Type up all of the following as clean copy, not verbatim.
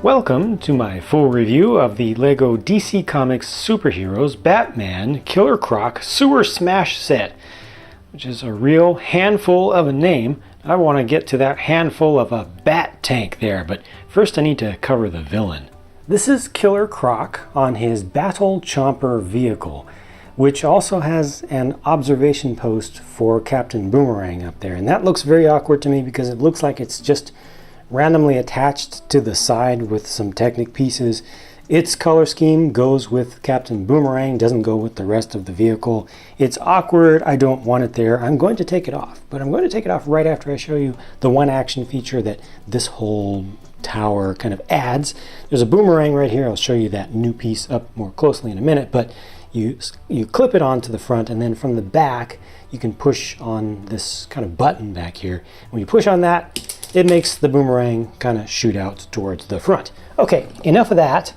Welcome to my full review of the LEGO DC Comics Superheroes Batman Killer Croc Sewer Smash set, which is a real handful of a name. I want to get to that handful of a bat tank there, but first I need to cover the villain. This is Killer Croc on his Battle Chomper vehicle, which also has an observation post for Captain Boomerang up there. And that looks very awkward to me because it looks like it's just randomly attached to the side with some Technic pieces. Its color scheme goes with Captain Boomerang, doesn't go with the rest of the vehicle. It's awkward, I don't want it there. I'm going to take it off, but I'm going to take it off right after I show you the one action feature that this whole tower kind of adds. There's a boomerang right here. I'll show you that new piece up more closely in a minute, but you clip it onto the front, and then from the back you can push on this kind of button back here. When you push on that, it makes the boomerang kind of shoot out towards the front. Okay, enough of that.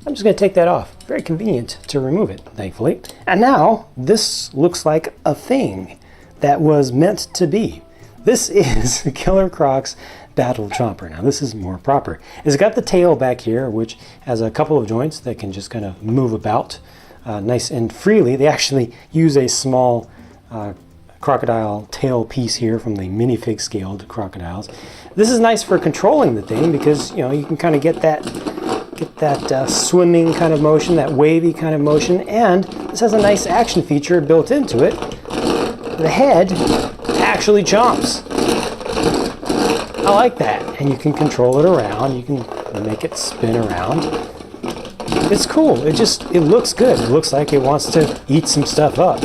I'm just going to take that off. Very convenient to remove it, thankfully. And now this looks like a thing that was meant to be. This is Killer Croc's Battle Chomper. Now this is more proper. It's got the tail back here, which has a couple of joints that can just kind of move about nice and freely. They actually use a small crocodile tail piece here from the minifig scaled crocodiles. This is nice for controlling the thing because you can kind of get that swimming kind of motion, that wavy kind of motion, and this has a nice action feature built into it. The head actually chomps. I like that, and you can control it around. You can make it spin around. It's cool. It looks good. It looks like it wants to eat some stuff up.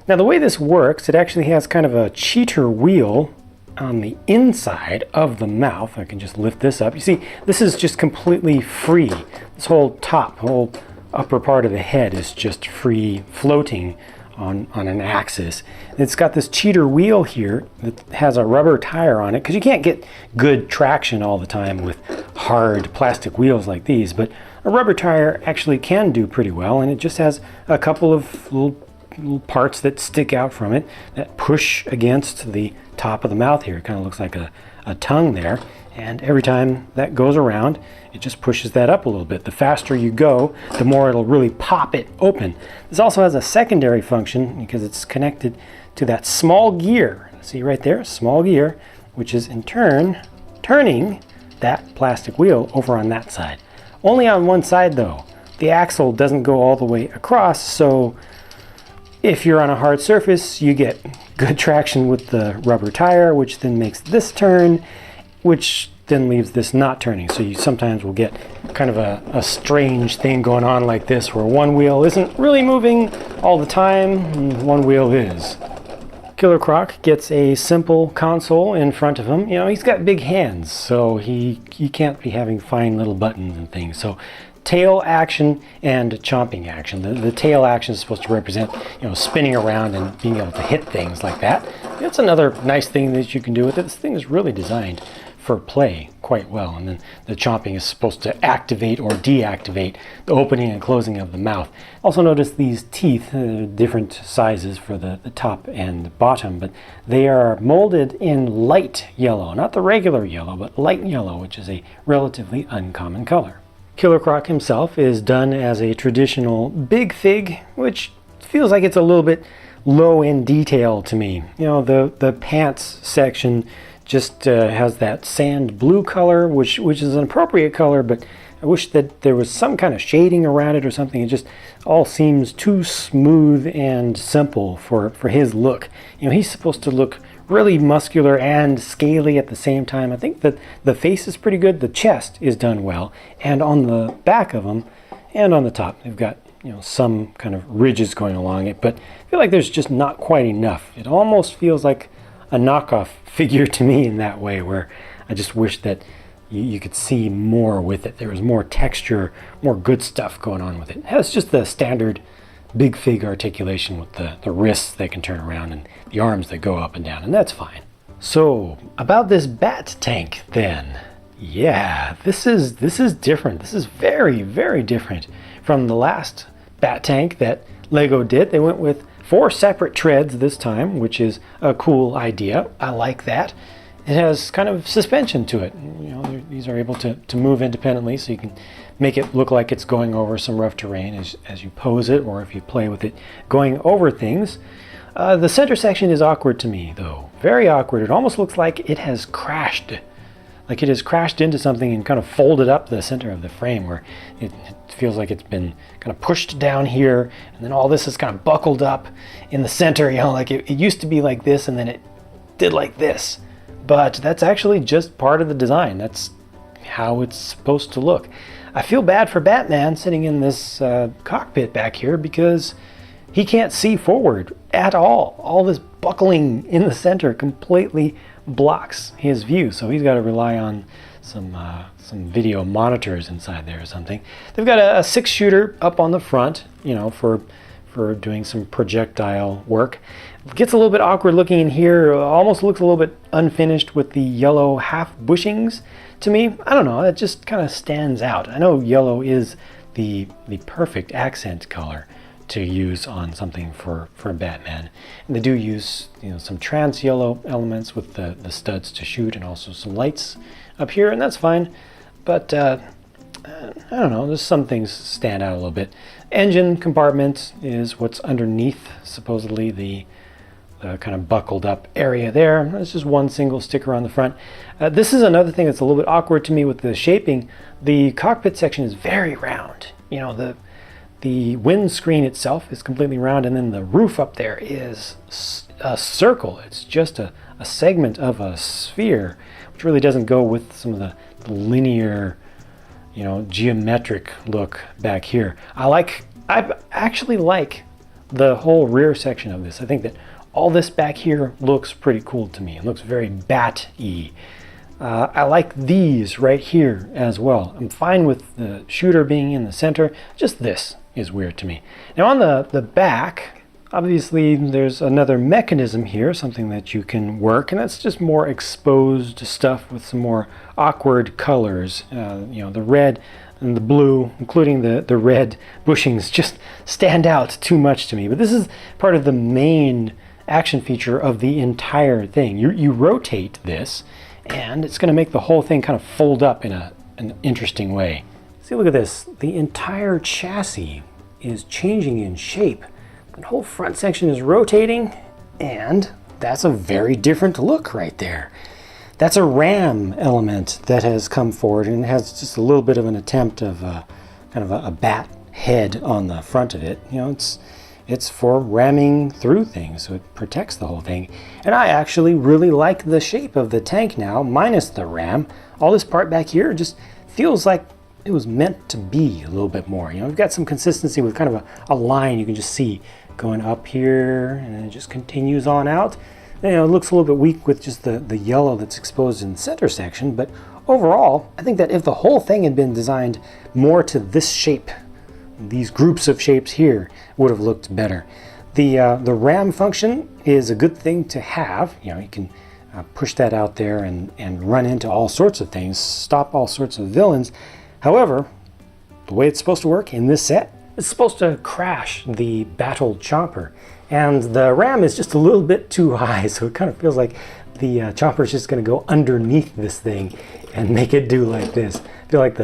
Now the way this works, it actually has kind of a cheater wheel on the inside of the mouth. I can just lift this up. You see, this is just completely free. This whole upper part of the head is just free floating on an axis. And it's got this cheater wheel here that has a rubber tire on it, because you can't get good traction all the time with hard plastic wheels like these, but a rubber tire actually can do pretty well, and it just has a couple of little parts that stick out from it that push against the top of the mouth here. It kind of looks like a tongue there, and every time that goes around it just pushes that up a little bit. The faster you go, the more it'll really pop it open. This also has a secondary function because it's connected to that small gear. See right there, small gear, which is in turn turning that plastic wheel over on that side. Only on one side though. The axle doesn't go all the way across, so if you're on a hard surface, you get good traction with the rubber tire, which then makes this turn, which then leaves this not turning. So you sometimes will get kind of a strange thing going on like this, where one wheel isn't really moving all the time, and one wheel is. Killer Croc gets a simple console in front of him. He's got big hands, so he can't be having fine little buttons and things. So tail action and chomping action. The tail action is supposed to represent, spinning around and being able to hit things like that. That's another nice thing that you can do with it. This thing is really designed for play quite well. And then the chomping is supposed to activate or deactivate the opening and closing of the mouth. Also notice these teeth, different sizes for the top and the bottom, but they are molded in light yellow, not the regular yellow, but light yellow, which is a relatively uncommon color. Killer Croc himself is done as a traditional big fig, which feels like it's a little bit low in detail to me. The pants section just has that sand blue color, which is an appropriate color, but I wish that there was some kind of shading around it or something. It just all seems too smooth and simple for his look. He's supposed to look really muscular and scaly at the same time. I think that the face is pretty good. The chest is done well, and on the back of him and on the top they've got some kind of ridges going along it, but I feel like there's just not quite enough. It almost feels like a knockoff figure to me in that way, where I just wish that you could see more with it. There was more texture, more good stuff going on with it. It has just the standard big fig articulation with the wrists that can turn around and the arms that go up and down, and that's fine. So about this bat tank then. Yeah, this is different. This is very, very different from the last bat tank that LEGO did. They went with 4 separate treads this time, which is a cool idea. I like that. it has kind of suspension to it. You know, these are able to move independently, so you can make it look like it's going over some rough terrain as you pose it, or if you play with it going over things. The center section is awkward to me, though. Very awkward. It almost looks like it has crashed. Like it has crashed into something and kind of folded up the center of the frame, where it feels like it's been kind of pushed down here, and then all this is kind of buckled up in the center. You know, like it used to be like this, and then it did like this. But that's actually just part of the design. That's how it's supposed to look. I feel bad for Batman sitting in this cockpit back here, because he can't see forward at all. All this buckling in the center completely blocks his view, so he's got to rely on some video monitors inside there or something. They've got a 6-shooter up on the front, you know, for doing some projectile work. It gets a little bit awkward looking in here. Almost looks a little bit unfinished with the yellow half bushings to me. I don't know, it just kind of stands out. I know yellow is the perfect accent color to use on something for Batman. And they do use, you know, some trans yellow elements with the studs to shoot, and also some lights up here, and that's fine. But I don't know, there's some things stand out a little bit. Engine compartment is what's underneath, supposedly the kind of buckled up area there. There's just one single sticker on the front. This is another thing that's a little bit awkward to me with the shaping. The cockpit section is very round. You know, the windscreen itself is completely round, and then the roof up there is a circle. It's just a segment of a sphere, which really doesn't go with some of the linear, you know, geometric look back here. I actually like the whole rear section of this. I think that all this back here looks pretty cool to me. It looks very Bat-y. I like these right here as well. I'm fine with the shooter being in the center. Just this is weird to me. Now on the back, obviously there's another mechanism here, something that you can work, and that's just more exposed stuff with some more awkward colors. You know, the red and the blue, including the red bushings, just stand out too much to me. But this is part of the main action feature of the entire thing. You rotate this, and it's going to make the whole thing kind of fold up in an interesting way. See, look at this. The entire chassis is changing in shape. The whole front section is rotating, and that's a very different look right there. That's a ram element that has come forward, and it has just a little bit of an attempt of kind of a bat head on the front of it. You know, it's for ramming through things, so it protects the whole thing. And I actually really like the shape of the tank now, minus the ram. All this part back here just feels like it was meant to be a little bit more. You know, we've got some consistency with kind of a line you can just see going up here, and then it just continues on out. You know, it looks a little bit weak with just the yellow that's exposed in the center section, but overall, I think that if the whole thing had been designed more to this shape, these groups of shapes here, would have looked better. The ram function is a good thing to have. You know, you can push that out there and run into all sorts of things, stop all sorts of villains. However, the way it's supposed to work in this set, it's supposed to crash the battle chopper. And the ram is just a little bit too high, so it kind of feels like the chopper is just going to go underneath this thing and make it do like this. I feel like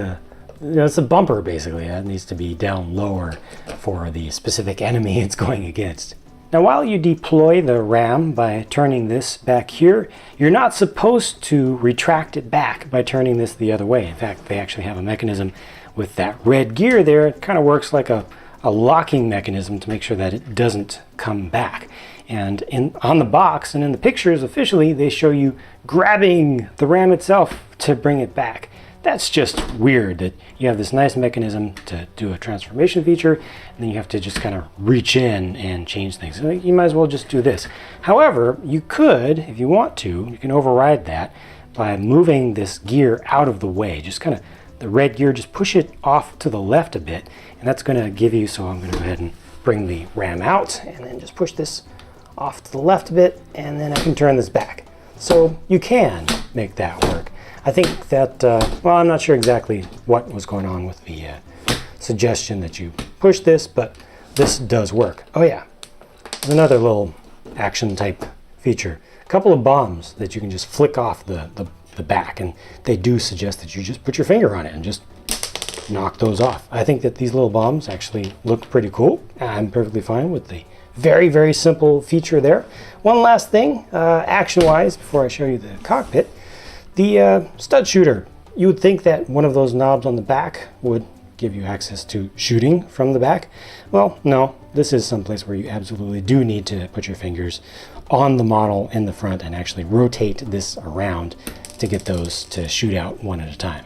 it's a bumper, basically. That needs to be down lower for the specific enemy it's going against. Now, while you deploy the ram by turning this back here, you're not supposed to retract it back by turning this the other way. In fact, they actually have a mechanism with that red gear there. It kind of works like a locking mechanism to make sure that it doesn't come back. And on the box and in the pictures officially, they show you grabbing the ram itself to bring it back. That's just weird that you have this nice mechanism to do a transformation feature, and then you have to just kind of reach in and change things. So you might as well just do this. However, you could, if you want to, you can override that by moving this gear out of the way. Just kind of the red gear, just push it off to the left a bit, and that's going to give you, so I'm going to go ahead and bring the ram out, and then just push this off to the left a bit, and then I can turn this back. So you can make that work. I think that, well, I'm not sure exactly what was going on with the suggestion that you push this, but this does work. Oh yeah, there's another little action type feature. couple of bombs that you can just flick off the back, and they do suggest that you just put your finger on it and just knock those off. I think that these little bombs actually look pretty cool. I'm perfectly fine with the very, very simple feature there. One last thing, action-wise, before I show you the cockpit, the stud shooter. You would think that one of those knobs on the back would give you access to shooting from the back. Well, no, this is someplace where you absolutely do need to put your fingers on the model in the front and actually rotate this around to get those to shoot out one at a time.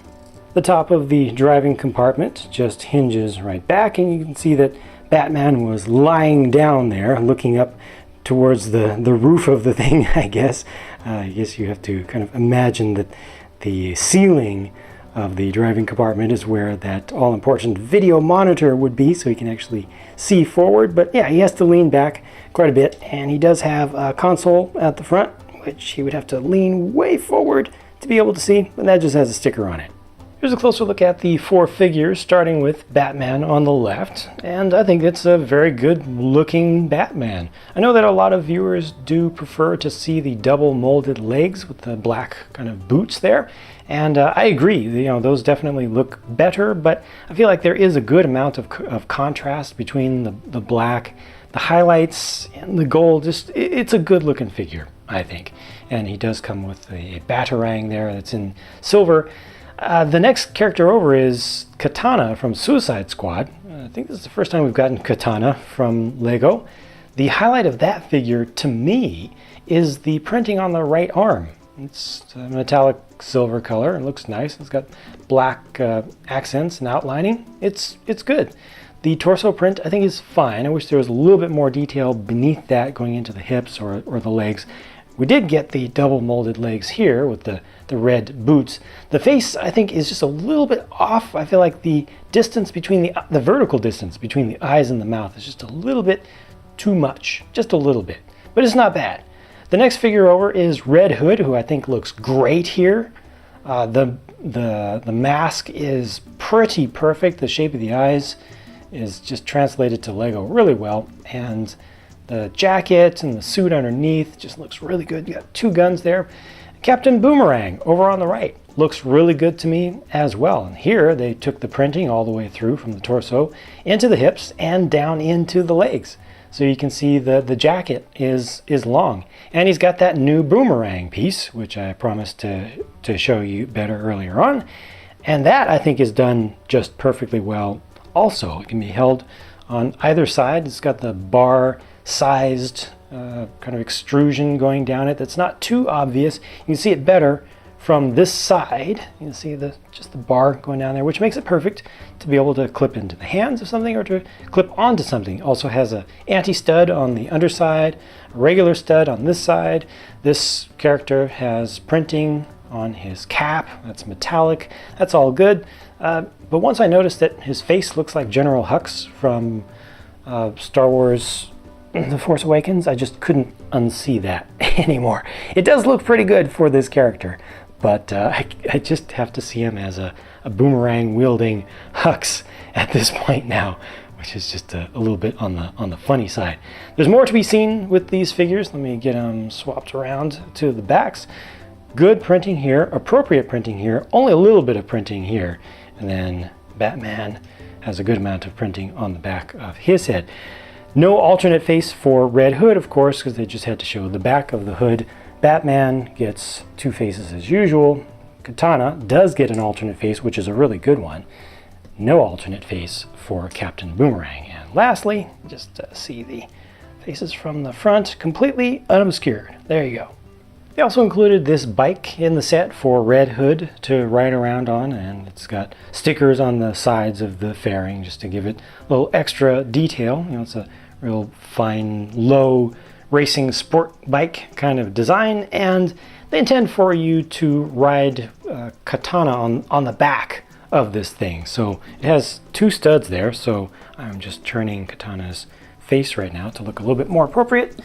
The top of the driving compartment just hinges right back, and you can see that Batman was lying down there looking up towards the roof of the thing, I guess. I guess you have to kind of imagine that the ceiling of the driving compartment is where that all-important video monitor would be, so he can actually see forward. But yeah, he has to lean back quite a bit, and he does have a console at the front, which he would have to lean way forward to be able to see, and that just has a sticker on it. Here's a closer look at the four figures, starting with Batman on the left, and I think it's a very good looking Batman. I know that a lot of viewers do prefer to see the double molded legs with the black kind of boots there, and I agree, you know, those definitely look better, but I feel like there is a good amount of contrast between the black, the highlights, and the gold. Just, it's a good looking figure, I think, and he does come with a Batarang there that's in silver. The next character over is Katana from Suicide Squad. I think this is the first time we've gotten Katana from Lego. The highlight of that figure, to me, is the printing on the right arm. It's a metallic silver color. It looks nice. It's got black accents and outlining. It's good. The torso print, I think, is fine. I wish there was a little bit more detail beneath that going into the hips or the legs. We did get the double molded legs here with the red boots. The face, I think, is just a little bit off. I feel like the distance between the vertical distance between the eyes and the mouth is just a little bit too much. Just a little bit. But it's not bad. The next figure over is Red Hood, who I think looks great here. The mask is pretty perfect. The shape of the eyes is just translated to Lego really well. And the jacket and the suit underneath just looks really good. You got two guns there. Captain Boomerang over on the right looks really good to me as well. And here they took the printing all the way through from the torso into the hips and down into the legs. So you can see the jacket is long. And he's got that new boomerang piece, which I promised to show you better earlier on. And that, I think, is done just perfectly well also. It can be held on either side. It's got the bar-sized kind of extrusion going down it that's not too obvious. You can see it better from this side. You can see just the bar going down there, which makes it perfect to be able to clip into the hands of something or to clip onto something. Also has an anti-stud on the underside, a regular stud on this side. This character has printing on his cap. That's metallic. That's all good. But once I noticed that his face looks like General Hux from Star Wars The Force Awakens, I just couldn't unsee that anymore. It does look pretty good for this character, but I just have to see him as a boomerang wielding Hux at this point now, which is just a little bit on the funny side. There's more to be seen with these figures. Let me get them swapped around to the backs. Good printing here, appropriate printing here, only a little bit of printing here, and then Batman has a good amount of printing on the back of his head. No alternate face for Red Hood, of course, because they just had to show the back of the hood. Batman gets two faces as usual. Katana does get an alternate face, which is a really good one. No alternate face for Captain Boomerang. And lastly, just see the faces from the front, completely unobscured. There you go. They also included this bike in the set for Red Hood to ride around on, and it's got stickers on the sides of the fairing just to give it a little extra detail. You know, it's a real fine, low racing sport bike kind of design, and they intend for you to ride Katana on the back of this thing. So it has two studs there, so I'm just turning Katana's face right now to look a little bit more appropriate.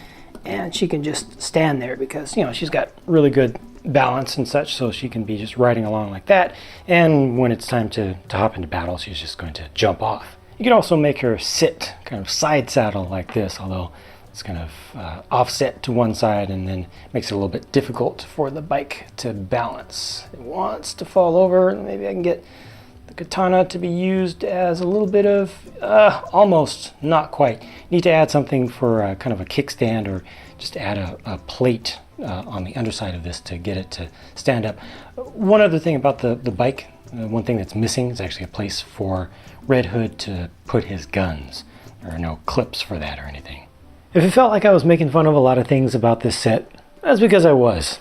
And she can just stand there because, you know, she's got really good balance and such, so she can be just riding along like that. And when it's time to hop into battle, she's just going to jump off. You can also make her sit, kind of side saddle like this, although It's kind of offset to one side and then makes it a little bit difficult for the bike to balance. It wants to fall over, and maybe I can get the katana to be used as a little bit of, almost, not quite. Need to add something for kind of a kickstand, or just add a plate on the underside of this to get it to stand up. One other thing about the bike, one thing that's missing is actually a place for Red Hood to put his guns. There are no clips for that or anything. If it felt like I was making fun of a lot of things about this set, that's because I was.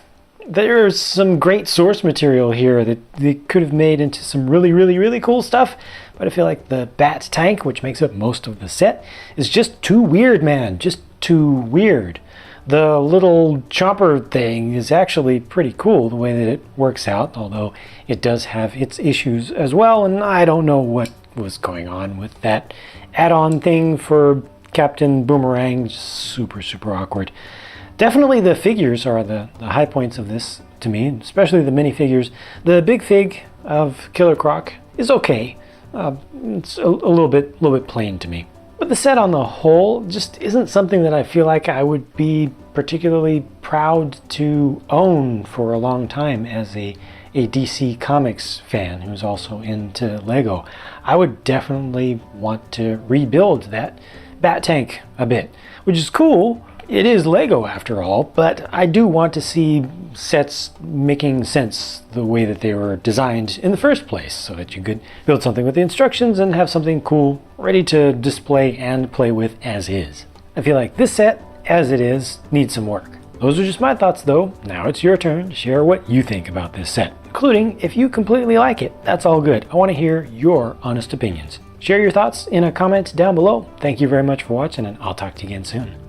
There's some great source material here that they could have made into some really cool stuff, but I feel like the bat tank, which makes up most of the set, is just too weird, man. Just too weird. The little chopper thing is actually pretty cool the way that it works out, although it does have its issues as well, and I don't know what was going on with that add-on thing for Captain Boomerang. Super awkward. Definitely the figures are the high points of this to me, especially the minifigures. The big fig of Killer Croc is okay. It's a little bit plain to me. But the set on the whole just isn't something that I feel like I would be particularly proud to own for a long time as a DC Comics fan who's also into Lego. I would definitely want to rebuild that bat tank a bit, which is cool. It is Lego after all, but I do want to see sets making sense the way that they were designed in the first place, so that you could build something with the instructions and have something cool ready to display and play with as is. I feel like this set, as it is, needs some work. Those are just my thoughts though. Now it's your turn to share what you think about this set, including if you completely like it. That's all good. I want to hear your honest opinions. Share your thoughts in a comment down below. Thank you very much for watching, and I'll talk to you again soon.